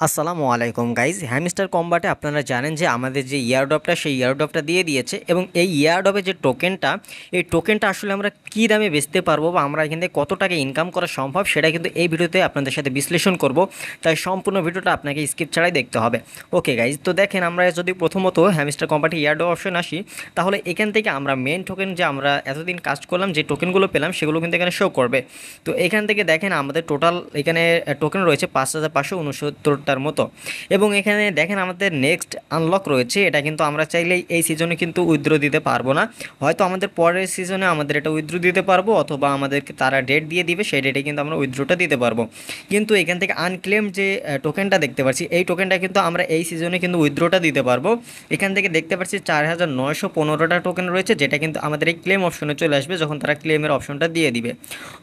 আসসালামু আলাইকুম guys, hamster কম্বাটে আপনারা জানেন যে আমাদের যে ইয়ারড্রপটা সেই ইয়ারড্রপটা দিয়ে দিয়েছে এবং এই ইয়ারড্রপের যে টোকেনটা, এই টোকেনটা আসলে আমরা কী দামে বেচতে পারবো বা আমরা এখান থেকে কত টাকা ইনকাম করা সম্ভব সেটা কিন্তু এই ভিডিওতে আপনাদের সাথে বিশ্লেষণ করব। তাই সম্পূর্ণ ভিডিওটা আপনাকে স্কিপ ছাড়াই দেখতে হবে। ওকে গাইজ, তো দেখেন আমরা যদি প্রথমত হ্যামস্টার কম্বাটে ইয়ারড্রপ অপশন আসি, তাহলে এখান থেকে আমরা মেন টোকেন যে আমরা এতদিন কাজ করলাম যে টোকেনগুলো পেলাম সেগুলো কিন্তু এখানে শো করবে। তো এখান থেকে দেখেন আমাদের টোটাল এখানে টোকেন রয়েছে 5569টার মতো এবং এখানে দেখেন আমাদের নেক্সট আনলক রয়েছে। এটা কিন্তু আমরা চাইলেই এই সিজনে কিন্তু উইথড্র দিতে পারবো না, হয়তো আমাদের পরের সিজনে আমাদের এটা উইথড্র দিতে পারবো অথবা আমাদেরকে তারা ডেট দিয়ে দিবে, সেই ডেটে কিন্তু আমরা উইথড্রটা দিতে পারবো। কিন্তু এখান থেকে আনক্লেম যে টোকেনটা দেখতে পাচ্ছি, এই টোকেনটা কিন্তু আমরা এই সিজনে কিন্তু উইথড্রটা দিতে পারবো। এখান থেকে দেখতে পাচ্ছি 4915টা টোকেন রয়েছে, যেটা কিন্তু আমাদের এই ক্লেম অপশনে চলে আসবে যখন তারা ক্লেমের অপশনটা দিয়ে দিবে।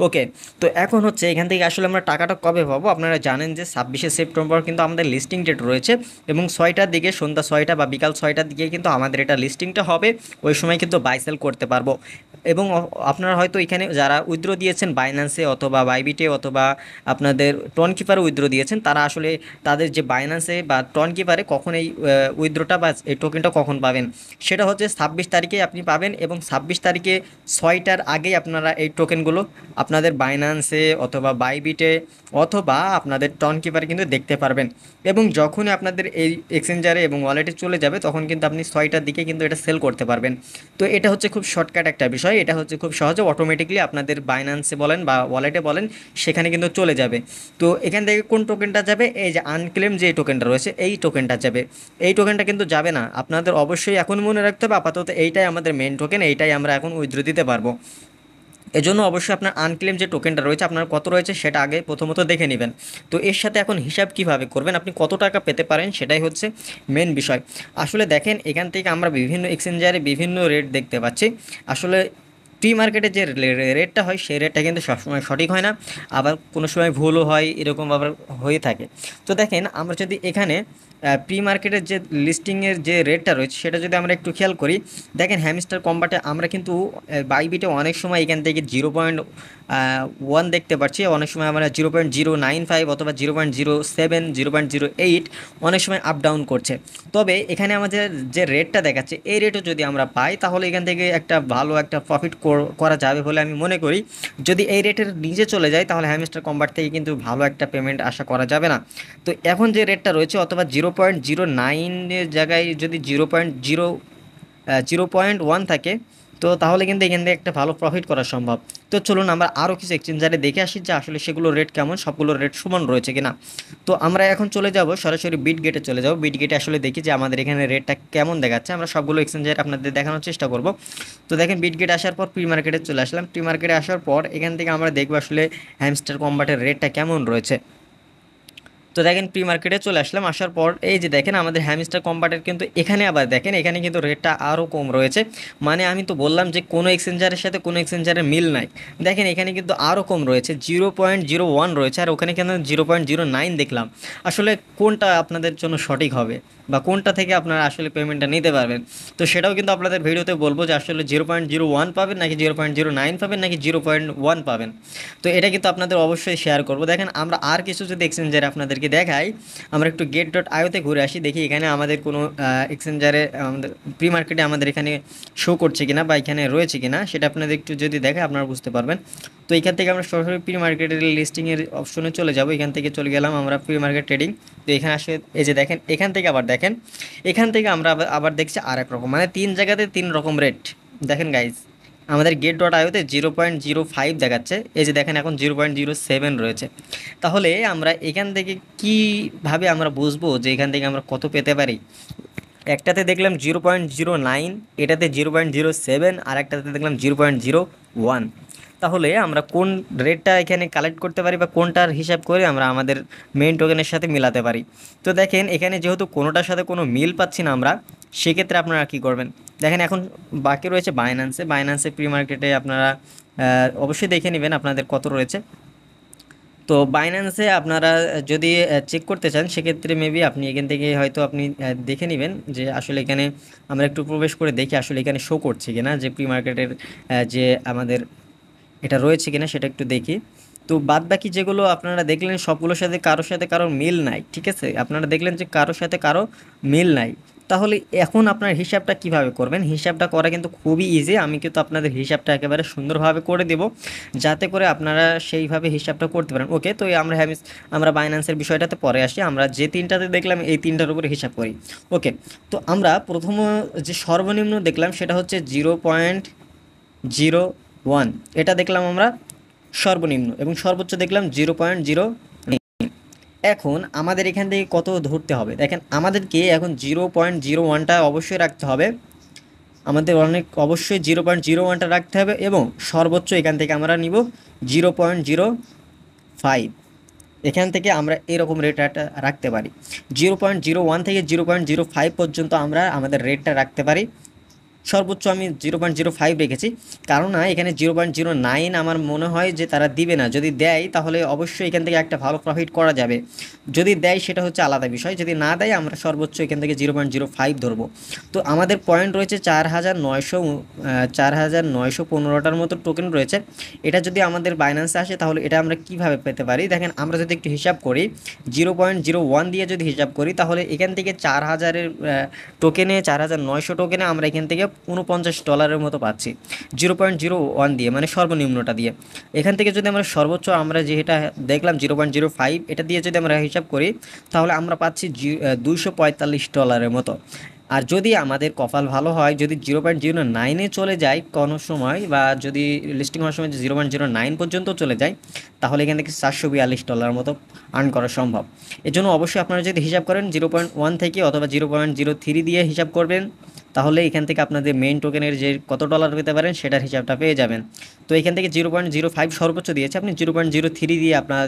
ওকে, তো এখন হচ্ছে এখান থেকে আসলে আমরা টাকাটা কবে পাবো। আপনারা জানেন যে 26শে সেপ্টেম্বর কিন্তু আমাদের লিস্টিং ডেট রয়েছে এবং 6টার দিকে, সন্ধ্যা 6টা বা বিকাল 6টার দিকে কিন্তু আমাদের এটা লিস্টিংটা হবে। ওই সময় কিন্তু বাই সেল করতে পারবো এবং আপনারা হয়তো এখানে যারা উইথড্র দিয়েছেন বাইন্যান্সে অথবা বাইবিটে অথবা আপনাদের টন কিপারে উইথড্র দিয়েছেন, তারা আসলে তাদের যে বাইন্যান্সে বা টন কিপারে কখন এই উইথড্রটা বা এই টোকেনটা কখন পাবেন, সেটা হচ্ছে 26 তারিখে আপনি পাবেন এবং 26 তারিখে 6টার আগেই আপনারা এই টোকেনগুলো আপনাদের বাইন্যান্সে অথবা বাইবিটে অথবা আপনাদের টন কিপারে কিন্তু দেখতে পারবেন। এবং যখনই আপনাদের এই এক্সচেঞ্জারে এবং ওয়ালেটে চলে যাবে তখন কিন্তু আপনি 6টার দিকে কিন্তু এটা সেল করতে পারবেন। তো এটা হচ্ছে খুব শর্টকাট একটা বিষয়, এটা হচ্ছে খুব সহজে অটোমেটিকলি আপনাদের বাইন্যান্সে বলেন বা ওয়ালেটে বলেন সেখানে কিন্তু চলে যাবে। তো এখান থেকে কোন টোকেনটা যাবে, এই যে আনক্লেম যে টোকেনটা রয়েছে এই টোকেনটা যাবে। এই টোকেনটা কিন্তু যাবে না, আপনাদের অবশ্যই এখন মনে রাখতে হবে আপাতত এইটাই আমাদের মেন টোকেন, এইটাই আমরা এখন উইথড্র দিতে পারবো। এজন্য অবশ্যই আপনার আনক্লেম যে টোকেনটা রয়েছে আপনার কত রয়েছে সেটা আগে প্রথমত দেখে নেবেন। তো এর সাথে এখন হিসাব কিভাবে করবেন, আপনি কত টাকা পেতে পারেন সেটাই হচ্ছে মেন বিষয়। আসলে দেখেন এখান থেকে আমরা বিভিন্ন এক্সচেঞ্জারে বিভিন্ন রেট দেখতে পাচ্ছি। আসলে প্রি মার্কেটে যে রেটটা হয় সেই রেটটা কিন্তু সবসময় সঠিক হয় না, আবার কোনো সময় ভুলও হয়, এরকম আবার হয়ে থাকে। তো দেখেন আমরা যদি এখানে প্রি মার্কেটের যে লিস্টিংয়ের যে রেটটা রয়েছে সেটা যদি আমরা একটু খেয়াল করি, দেখেন হ্যামস্টার কম্বাটে আমরা কিন্তু বাইবিটে অনেক সময় এখান থেকে 0.1 দেখতে পাচ্ছি, অনেক সময় আমরা 0.095 অথবা 0.07, 0.08 অনেক সময় আপ ডাউন করছে। তবে এখানে আমাদের যে রেটটা দেখাচ্ছে এই রেটও যদি আমরা পাই তাহলে এখান থেকে একটা ভালো একটা প্রফিট করা যাবে বলে আমি মনে করি। যদি এই রেটের নিচে চলে যায় তাহলে হ্যামস্টার কম্বাট থেকে কিন্তু ভালো একটা পেমেন্ট আশা করা যাবে না। তো এখন যে রেটটা রয়েছে অথবা 0.09-এর জায়গায় যদি 0.1 থাকে, তো তাহলে কিন্তু এখান থেকে একটা ভালো প্রফিট করা সম্ভব। তো চলুন আমরা আরও কিছু এক্সচেঞ্জারে দেখে আসি যে আসলে সেগুলোর রেট কেমন, সবগুলোর রেট সমান রয়েছে কিনা। তো আমরা এখন চলে যাব সরাসরি বিটগেটে চলে যাব, বিটগেটে আসলে দেখি যে আমাদের এখানে রেটটা কেমন দেখাচ্ছে। আমরা সবগুলো এক্সচেঞ্জারে আপনাদের দেখানোর চেষ্টা করব। তো দেখেন বিটগেট আসার পর প্রি মার্কেটে চলে আসলাম, প্রি মার্কেটে আসার পর এখান থেকে আমরা দেখবো আসলে হ্যামস্টার কম্বাটের রেটটা কেমন রয়েছে। তো দেখেন প্রি মার্কেটে চলে আসলাম, আসার পর এই যে দেখেন আমাদের হ্যামস্টার কম্বাটের কিন্তু এখানে আবার দেখেন এখানে কিন্তু রেটটা আরও কম রয়েছে। মানে আমি তো বললাম যে কোনো এক্সচেঞ্জারের সাথে কোনো এক্সচেঞ্জারের মিল নাই, দেখেন এখানে কিন্তু আরও কম রয়েছে, 0.01 রয়েছে আর ওখানে কেন 0.09 দেখলাম। আসলে কোনটা আপনাদের জন্য সঠিক হবে বা কোনটা থেকে আপনারা আসলে পেমেন্টটা নিতে পারবেন, তো সেটাও কিন্তু আপনাদের ভিডিওতে বলবো যে আসলে 0.01 পাবেন নাকি 0.09 পাবেন নাকি 0.1 পাবেন। তো এটা কিন্তু আপনাদের অবশ্যই শেয়ার করব। দেখেন আমরা আর কিছু যদি এক্সচেঞ্জারে আপনাদেরকে দেখাই, আমরা একটু get.io-তে ঘুরে আসি, দেখি এখানে আমাদের কোনো এক্সচেঞ্জারে আমাদের প্রি মার্কেটে আমাদের এখানে শো করছে কিনা বা এখানে রয়েছে কিনা সেটা আপনাদের একটু যদি দেখে আপনারা বুঝতে পারবেন। তো এখান থেকে আমরা সরাসরি প্রি মার্কেটের লিস্টিংয়ের অপশনে চলে যাব, এখান থেকে চলে গেলাম আমরা প্রি মার্কেট ট্রেডিং। তো এখানে আসে এই যে দেখেন এখান থেকে আবার দেখেন এখান থেকে আমরা আবার দেখছি আর এক রকম, মানে 3 জায়গাতে 3 রকম রেট। দেখেন গাইজ আমাদের get.io-তে 0.05 দেখাচ্ছে, এই যে দেখেন এখন 0.07 রয়েছে। তাহলে আমরা এখান থেকে কীভাবে আমরা বুঝবো যে এখান থেকে আমরা কত পেতে পারি। একটাতে দেখলাম 0.09, এটাতে 0.07 আর একটাতে দেখলাম 0.01। তাহলে আমরা কোন রেটটা এখানে কালেক্ট করতে পারি বা কোনটার হিসাব করে আমরা আমাদের মেইন টোকেনের সাথে মিলাতে পারি। তো দেখেন এখানে যেহেতু কোনোটার সাথে কোনো মিল পাচ্ছি না আমরা, সেক্ষেত্রে আপনারা কী করবেন, দেখেন এখন বাকি রয়েছে বাইন্যান্সে, বাইন্যান্সে প্রি মার্কেটে আপনারা অবশ্যই দেখে নেবেন আপনাদের কত রয়েছে। তো বাইন্যান্সে আপনারা যদি চেক করতে চান সেক্ষেত্রে মেবি আপনি এখান থেকে হয়তো আপনি দেখে নেবেন যে আসলে এখানে আমরা একটু প্রবেশ করে দেখি আসলে এখানে শো করছে কিনা যে প্রি মার্কেটের যে আমাদের এটা রয়েছে কিনা সেটা একটু দেখি। তো বাদ বাকি যেগুলো আপনারা দেখলেন সবগুলোর সাথে কারোর মিল নাই, ঠিক আছে, আপনারা দেখলেন যে কারোর সাথে কারো মিল নাই। তাহলে এখন আপনার হিসাবটা কিভাবে করবেন? হিসাবটা করা কিন্তু খুবই ইজি। আমি কিন্তু আপনাদের হিসাবটা একেবারে সুন্দরভাবে করে দেব, যাতে করে আপনারা সেইভাবে হিসাবটা করতে পারেন। ওকে, তো আমরা বাইন্যান্সের বিষয়টাতে পরে আসি। আমরা যে তিনটাতে দেখলাম এই তিনটার উপরে হিসাব করি। ওকে, তো আমরা প্রথম যে সর্বনিম্ন দেখলাম সেটা হচ্ছে 0.01, এটা দেখলাম আমরা সর্বনিম্ন, এবং সর্বোচ্চ দেখলাম 0.0। এখন আমাদের এখান থেকে কত ধরতে হবে? দেখেন, আমাদেরকে এখন 0.01টা অবশ্যই রাখতে হবে, আমাদের অবশ্যই 0.01টা রাখতে হবে, এবং সর্বোচ্চ এখান থেকে আমরা নিব 0.05। এখান থেকে আমরা এরকম রেটটা রাখতে পারি। 0.01 থেকে 0.05 পর্যন্ত আমরা আমাদের রেটটা রাখতে পারি। সর্বোচ্চ আমি 0.05 রেখেছি, কারণ না এখানে 0.09 আমার মনে হয় যে তারা দিবে না। যদি দেয় তাহলে অবশ্যই এখান থেকে একটা ভালো প্রফিট করা যাবে। যদি দেয় সেটা হচ্ছে আলাদা বিষয়, যদি না দেয় আমরা সর্বোচ্চ এখান থেকে 0.05 ধরবো। তো আমাদের পয়েন্ট রয়েছে 4,915টার মতো টোকেন রয়েছে। এটা যদি আমাদের বাইন্যান্সে আসে তাহলে এটা আমরা কিভাবে পেতে পারি? দেখেন, আমরা যদি একটু হিসাব করি, 0.01 দিয়ে যদি হিসাব করি তাহলে এখান থেকে 4,900 টোকেনে আমরা এখান থেকে $49 মতো পাচ্ছি 0.01 দিয়ে, মানে সর্বনিম্নটা দিয়ে। এখান থেকে যদি আমরা সর্বোচ্চ আমরা যেটা দেখলাম 0.05, এটা দিয়ে যদি আমরা হিসাব করি তাহলে আমরা পাচ্ছি $245 মতো। আর যদি আমাদের কপাল ভালো হয়, যদি 0.09-এ চলে যায় কোনো সময়, বা যদি লিস্টিং হওয়ার সময় 0.09 পর্যন্ত চলে যায়, তাহলে এখান থেকে $442 মতো আর্ন করা সম্ভব। এজন্য অবশ্যই আপনারা যদি হিসাব করেন 0.1 থেকে অথবা 0.03 দিয়ে হিসাব করবেন, তাহলে এখান থেকে আপনাদের মেইন টোকেনের যে কত ডলার পেতে পারেন সেটার হিসাবটা পেয়ে যাবেন। তো এখান থেকে 0.05 সর্বোচ্চ দিয়েছে, আপনি 0.03 দিয়ে আপনার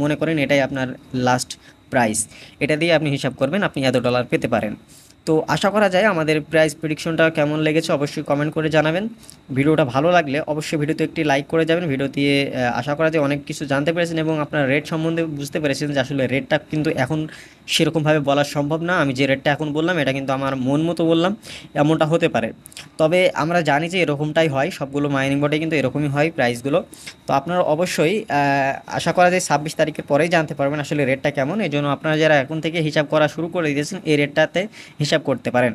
মনে করেন এটাই আপনার লাস্ট প্রাইস, এটা দিয়ে আপনি হিসাব করবেন, আপনি এত ডলার পেতে পারেন। তো আশা করা যায় আমাদের প্রাইস প্রেডিকশনটা কেমন লেগেছে অবশ্যই কমেন্ট করে জানাবেন। ভিডিওটা ভালো লাগলে অবশ্যই ভিডিওতে একটি লাইক করে যাবেন। ভিডিও দিয়ে আশা করা যায় অনেক কিছু জানতে পেরেছেন, এবং আপনার রেট সম্বন্ধে বুঝতে পেরেছেন যে আসলে রেটটা কিন্তু এখন সেরকমভাবে বলা সম্ভব না। আমি যে রেটটা এখন বললাম এটা কিন্তু আমার মন মতো বললাম, এমনটা হতে পারে। তবে আমরা জানি যে এরকমটাই হয়, সবগুলো মাইনিং বোর্ডে কিন্তু এরকমই হয় প্রাইসগুলো। তো আপনারা অবশ্যই আশা করা যায় 26 তারিখের পরেই জানতে পারবেন আসলে রেটটা কেমন। এই জন্য আপনারা যারা এখন থেকে হিসাব করা শুরু করে দিয়েছেন এই রেটটাতে হিসাব করতে পারেন।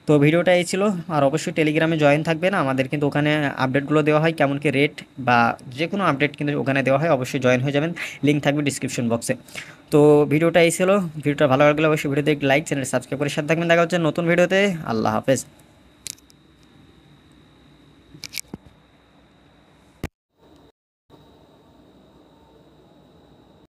তো ভিডিওটা এই ছিল। আর অবশ্যই টেলিগ্রামে জয়েন থাকবেন, আমাদের কিন্তু ওখানে আপডেটগুলো দেওয়া হয়, কেমন কি রেট বা যে কোনো আপডেট কিন্তু ওখানে দেওয়া হয়। অবশ্যই জয়েন হয়ে যাবেন, লিঙ্ক থাকবে ডিসক্রিপশন বক্সে। তো ভিডিওটা এই ছিল। ভিডিওটা ভালো লাগলে অবশ্যই ভিডিওতে লাইক, চ্যানেল সাবস্ক্রাইব করে সাথে থাকবেন। দেখা হচ্ছে নতুন ভিডিওতে। আল্লাহ হাফেজ।